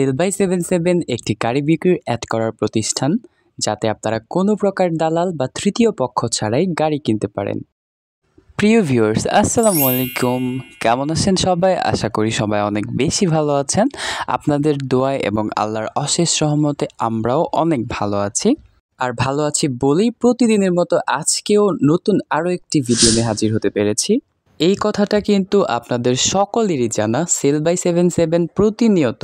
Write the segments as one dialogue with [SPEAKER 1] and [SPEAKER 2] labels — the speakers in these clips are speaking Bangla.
[SPEAKER 1] সেল বাই 77 একটি গাড়ি বিক্রির অ্যাড করার প্রতিষ্ঠান, যাতে আপনারা কোনো প্রকার দালাল বা তৃতীয় পক্ষ ছাড়াই গাড়ি কিনতে পারেন। প্রিয় ভিউয়ার্স, আসসালামু আলাইকুম। কেমন আছেন সবাই? আশা করি সবাই অনেক বেশি ভালো আছেন। আপনাদের দোয়ায় এবং আল্লাহর অশেষ রহমতে আমরাও অনেক ভালো আছি। আর ভালো আছি বলেই প্রতিদিনের মতো আজকেও নতুন আরও একটি ভিডিও নিয়ে হাজির হতে পেরেছি। এই কথাটা কিন্তু আপনাদের সকলেরই জানা, সেল বাই 77 প্রতিনিয়ত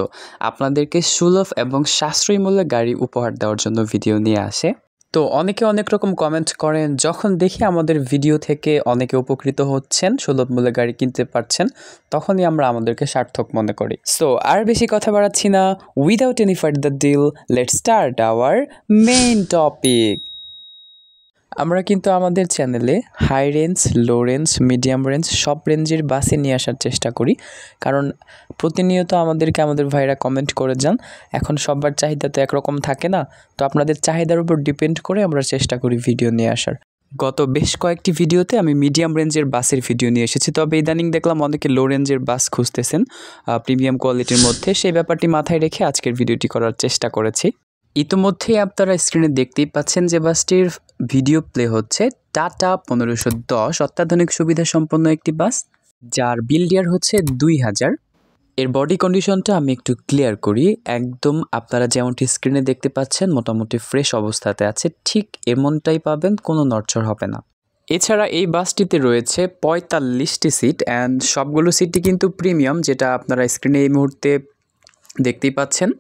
[SPEAKER 1] আপনাদেরকে সুলভ এবং সাশ্রয়ী মূল্যে গাড়ি উপহার দেওয়ার জন্য ভিডিও নিয়ে আসে। তো অনেকে অনেক রকম কমেন্ট করেন, যখন দেখি আমাদের ভিডিও থেকে অনেকে উপকৃত হচ্ছেন, সুলভ মূল্যে গাড়ি কিনতে পারছেন, তখনই আমরা আমাদেরকে সার্থক মনে করি। সো আর বেশি কথা বাড়াচ্ছি না, without any further deal, let's start our main topic. আমরা কিন্তু আমাদের চ্যানেলে high range, low range, medium range সব রেঞ্জের বাসে নিয়ে আসার চেষ্টা করি, কারণ প্রতিনিয়ত আমাদেরকে আমাদের ভাইরা কমেন্ট করে যান। এখন সবার চাহিদা তো একরকম থাকে না, তো আপনাদের চাহিদার উপর ডিপেন্ড করে আমরা চেষ্টা করি ভিডিও নিয়ে আসার। গত বেশ কয়েকটি ভিডিওতে আমি মিডিয়াম রেঞ্জের বাসের ভিডিও নিয়ে এসেছি, তবে ইদানিং দেখলাম অনেকে লো রেঞ্জের বাস খুঁজতেছেন প্রিমিয়াম কোয়ালিটির মধ্যে। সেই ব্যাপারটি মাথায় রেখে আজকের ভিডিওটি করার চেষ্টা করেছি। ইতিমধ্যেই আপনারা স্ক্রিনে দেখতেই পাচ্ছেন যে বাসটির ভিডিও প্লে হচ্ছে। টাটা 1510 অত্যাধুনিক সুবিধা সম্পন্ন একটি বাস, যার বিল্ড ইয়ার হচ্ছে 2000। এর বডি কন্ডিশনটা আমি একটু ক্লিয়ার করি। একদম আপনারা যেমনটি স্ক্রিনে দেখতে পাচ্ছেন মোটামুটি ফ্রেশ অবস্থাতে আছে, ঠিক এমনটাই পাবেন, কোনো নড়চড় হবে না। এছাড়া এই বাসটিতে রয়েছে 45টি সিট অ্যান্ড সবগুলো সিটই কিন্তু প্রিমিয়াম, যেটা আপনারা স্ক্রিনে এই মুহূর্তে দেখতেই পাচ্ছেন।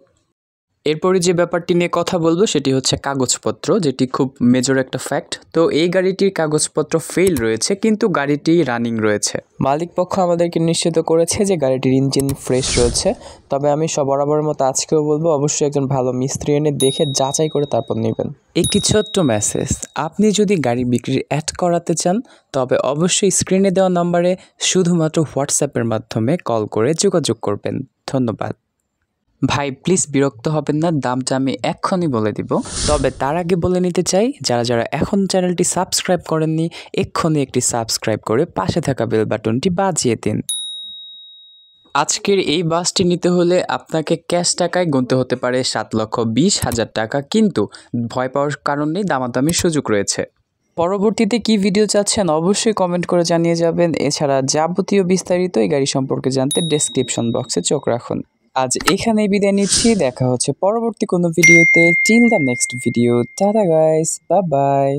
[SPEAKER 1] এরপরে যে ব্যাপারটি নিয়ে কথা বলবো সেটি হচ্ছে কাগজপত্র, যেটি খুব মেজর একটা ফ্যাক্ট। তো এই গাড়িটির কাগজপত্র ফেল রয়েছে, কিন্তু গাড়িটি রানিং রয়েছে। মালিক পক্ষ আমাদেরকে নিশ্চিত করেছে যে গাড়িটির ইঞ্জিন ফ্রেশ রয়েছে। তবে আমি বরাবরের মতো আজকেও বলবো, অবশ্যই একজন ভালো মিস্ত্রি এনে দেখে যাচাই করে তারপর নেবেন। একটি ছোট্ট মেসেজ, আপনি যদি গাড়ি বিক্রির অ্যাড করাতে চান তবে অবশ্যই স্ক্রিনে দেওয়া নম্বরে শুধুমাত্র হোয়াটসঅ্যাপের মাধ্যমে কল করে যোগাযোগ করবেন। ধন্যবাদ। ভাই প্লিজ বিরক্ত হবেন না, দামটা আমি এক্ষুনি বলে দিব। তবে তার আগে বলে নিতে চাই, যারা যারা এখন চ্যানেলটি সাবস্ক্রাইব করেননি, এক্ষুনি একটি সাবস্ক্রাইব করে পাশে থাকা বেল বাটনটি বাজিয়ে দিন। আজকের এই বাসটি নিতে হলে আপনাকে ক্যাশ টাকায় গুনতে হতে পারে 7,20,000 টাকা, কিন্তু ভয় পাওয়ার কারণ নেই, দামাদামির সুযোগ রয়েছে। পরবর্তীতে কি ভিডিও চাচ্ছেন অবশ্যই কমেন্ট করে জানিয়ে যাবেন। এছাড়া যাবতীয় বিস্তারিত এই গাড়ি সম্পর্কে জানতে ডেসক্রিপশন বক্সে চোখ রাখুন। আজ এখানেই বিদায় নিচ্ছি, দেখা হচ্ছে পরবর্তী কোনো ভিডিওতে। Till the next video, tata guys, bye bye.